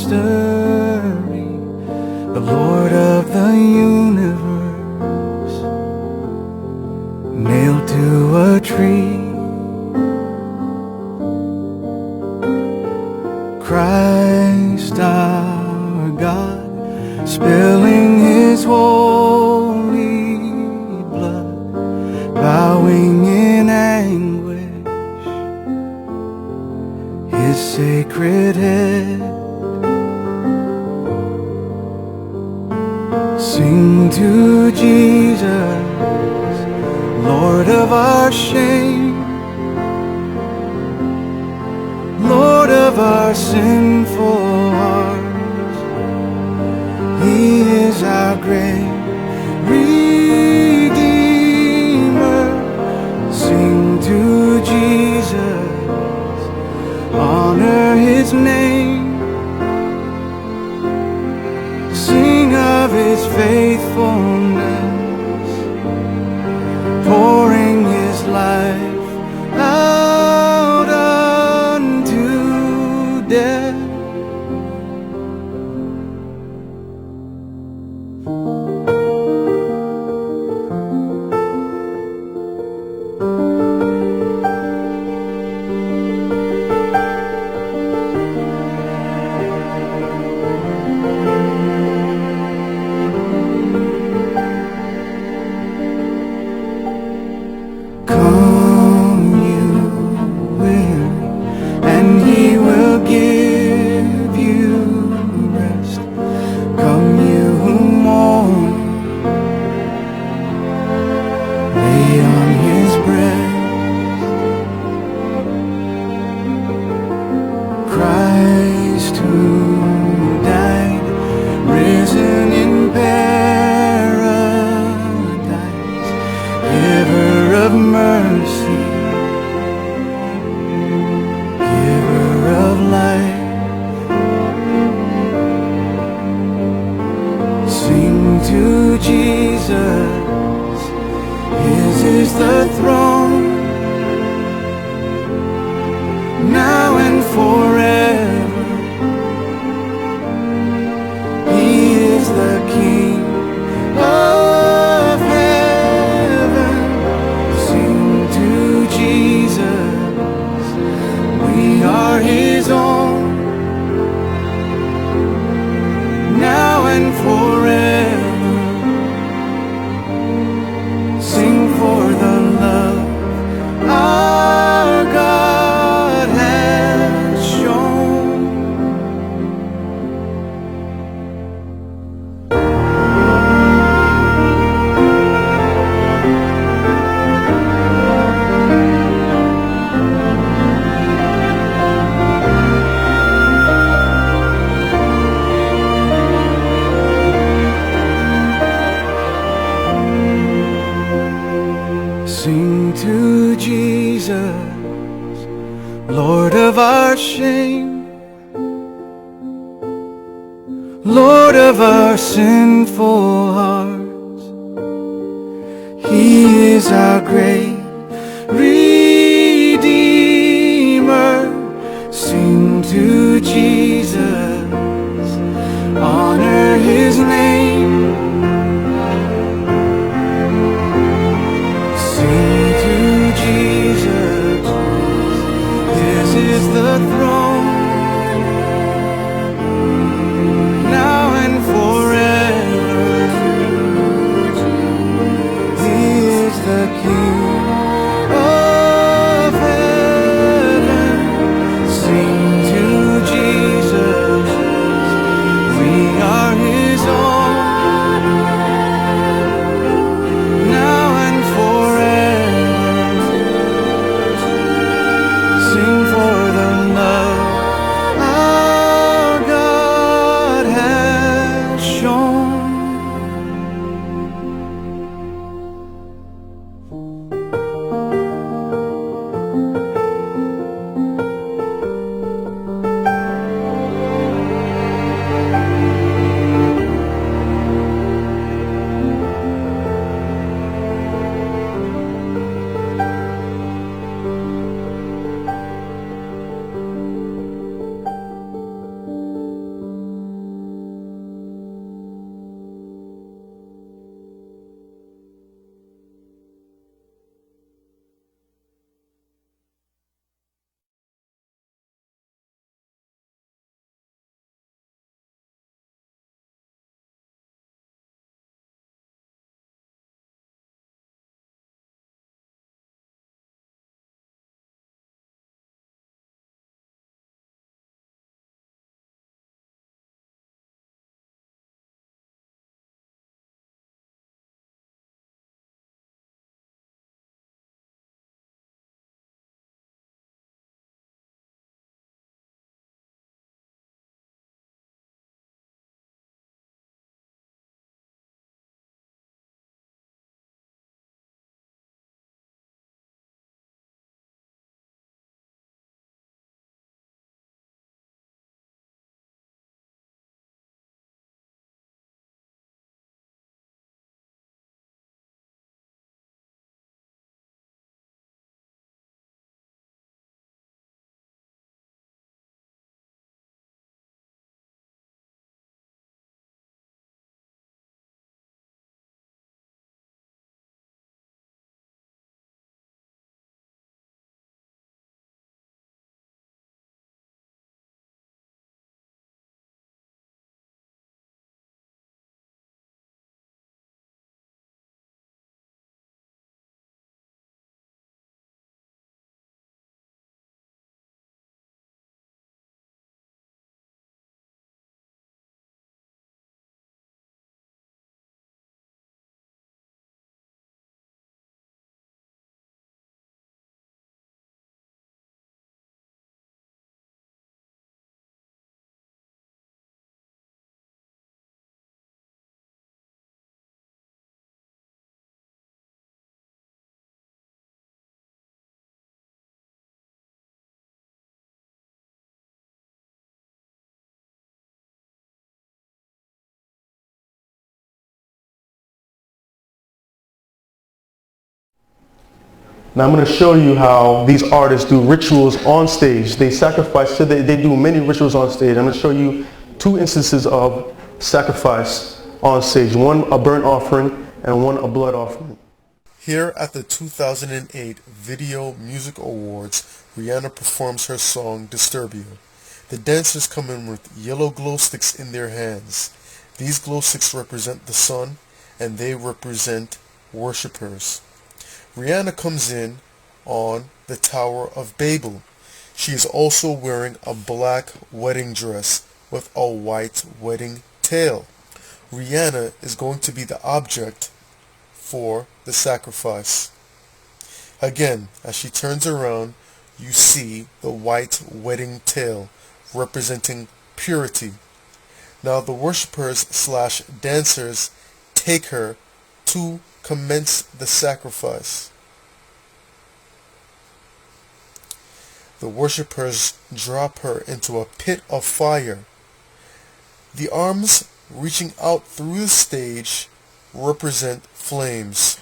mystery, the Lord of the universe, nailed to a tree. Christ our God, spilling His holy blood, bowing in anguish, His sacred head. Sing to Jesus, Lord of our shame, Lord of our sinful hearts. He is our great Redeemer. Sing to Jesus, honor His name, sing of His faithfulness, pouring His life out unto death. Come, you weary, and He will give you rest. Come, you who mourn, lay on His breast. Christ who died, risen in paradise, giver of mercy, giver of life. Sing to Jesus, His is the throne, now and forever. He is the King of heaven. Sing to Jesus, we are His own, now and forever. Sing for the love our God has shown. Sing to Jesus, Lord of our shame, Lord of our sinful hearts. He is our great Redeemer. Sing to Jesus, honor His name, sing to Jesus, His is the throne, now and forever. He is the King Now I'm going to show you how these artists do rituals on stage. They sacrifice, so they do many rituals on stage. I'm going to show you two instances of sacrifice on stage. One a burnt offering and one a blood offering. Here at the 2008 Video Music Awards, Rihanna performs her song Disturbia. The dancers come in with yellow glow sticks in their hands. These glow sticks represent the sun, and they represent worshippers. Rihanna comes in on the Tower of Babel. She is also wearing a black wedding dress with a white wedding tail. Rihanna is going to be the object for the sacrifice. Again, as she turns around, you see the white wedding tail representing purity. Now the worshippers / dancers take her to commence the sacrifice. The worshippers drop her into a pit of fire. The arms reaching out through the stage represent flames.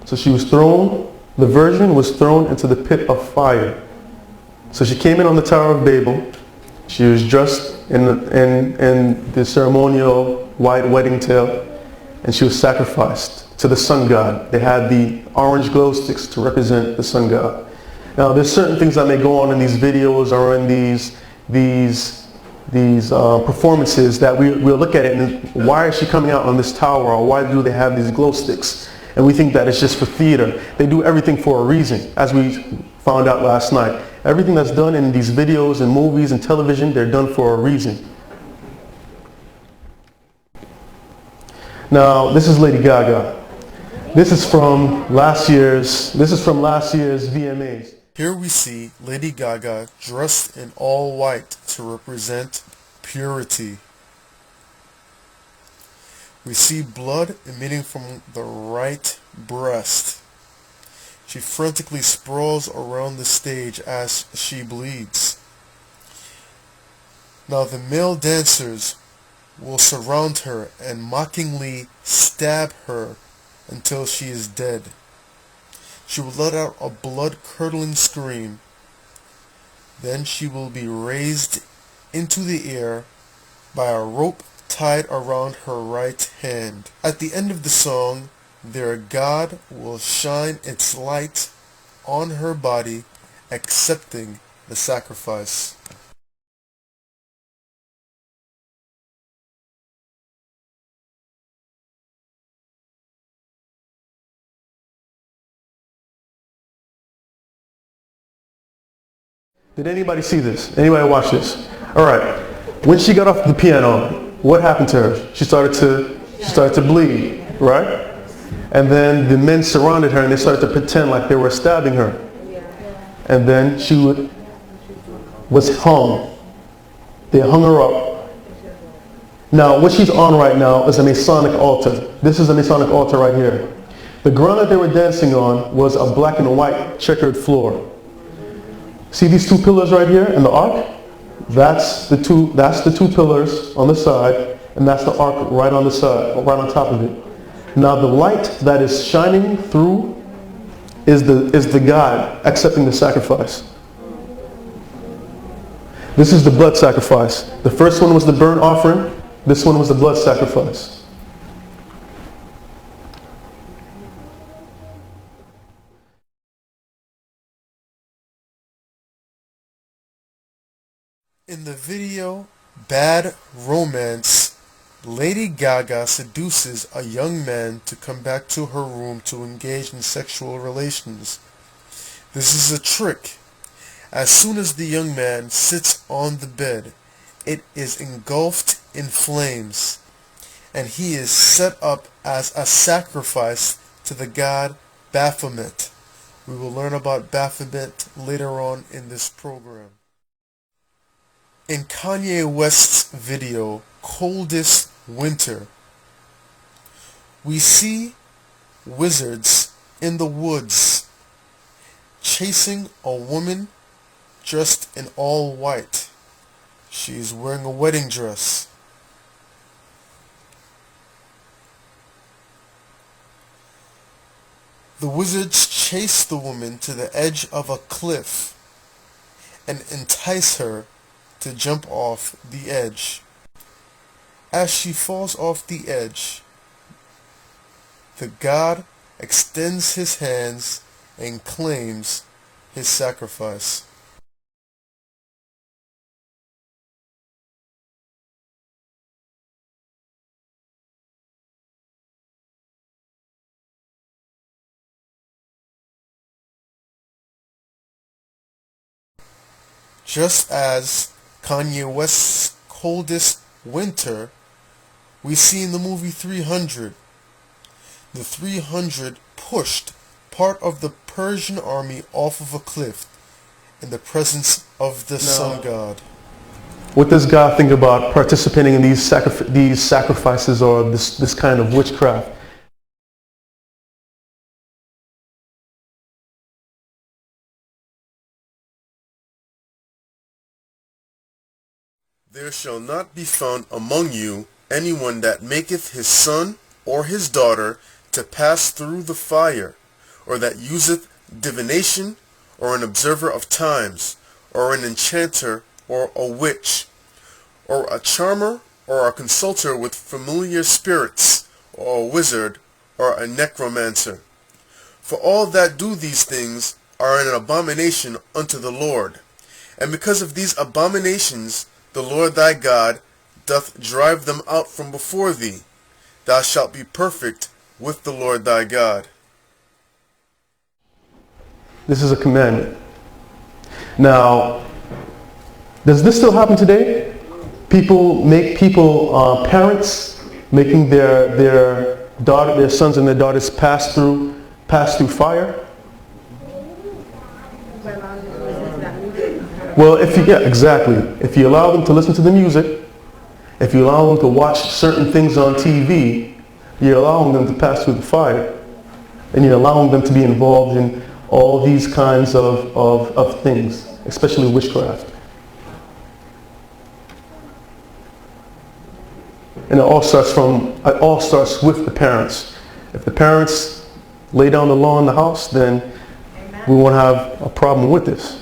So she was thrown, the virgin was thrown into the pit of fire. So she came in on the Tower of Babel. She was dressed in the ceremonial white wedding tail, and she was sacrificed to the sun god. They had the orange glow sticks to represent the sun god. Now there's certain things that may go on in these videos or in these performances that we'll look at it and why is she coming out on this tower, or why do they have these glow sticks? And we think that it's just for theater. They do everything for a reason, as we found out last night. Everything that's done in these videos and movies and television, they're done for a reason. Now, this is Lady Gaga. This is from last year's VMAs. Here we see Lady Gaga dressed in all white to represent purity. We see blood emitting from the right breast. She frantically sprawls around the stage as she bleeds. Now the male dancers will surround her and mockingly stab her until she is dead. She will let out a blood-curdling scream. Then she will be raised into the air by a rope tied around her right hand. At the end of the song, their God will shine its light on her body, accepting the sacrifice. Did anybody see this? Anybody watch this? All right. When she got off the piano, what happened to her? She started to bleed, right? And then the men surrounded her and they started to pretend like they were stabbing her. And then she was hung. They hung her up. Now, what she's on right now is a Masonic altar. This is a Masonic altar right here. The ground that they were dancing on was a black and white checkered floor. See these two pillars right here in the ark? That's the two pillars on the side, and that's the ark right on the side, right on top of it. Now the light that is shining through is the God accepting the sacrifice. This is the blood sacrifice. The first one was the burnt offering. This one was the blood sacrifice. In the video Bad Romance, Lady Gaga seduces a young man to come back to her room to engage in sexual relations. This is a trick. As soon as the young man sits on the bed, it is engulfed in flames, and he is set up as a sacrifice to the god Baphomet. We will learn about Baphomet later on in this program. In Kanye West's video, Coldest Winter, we see wizards in the woods chasing a woman dressed in all white. She is wearing a wedding dress. The wizards chase the woman to the edge of a cliff and entice her to jump off the edge. As she falls off the edge, the god extends his hands and claims his sacrifice. Just as Kanye West's Coldest Winter, we see in the movie 300, the 300 pushed part of the Persian army off of a cliff in the presence of the sun god. What does God think about participating in these sacrifices or this kind of witchcraft? There shall not be found among you anyone that maketh his son or his daughter to pass through the fire, or that useth divination, or an observer of times, or an enchanter, or a witch, or a charmer, or a consulter with familiar spirits, or a wizard, or a necromancer. For all that do these things are an abomination unto the Lord. And because of these abominations the Lord thy God doth drive them out from before thee. Thou shalt be perfect with the Lord thy God. This is a commandment. Now, does this still happen today? Parents making their sons and their daughters pass through fire? Well, exactly. If you allow them to listen to the music, if you allow them to watch certain things on TV, you're allowing them to pass through the fire. And you're allowing them to be involved in all these kinds of things, especially witchcraft. And it all starts with the parents. If the parents lay down the law in the house, then we won't have a problem with this.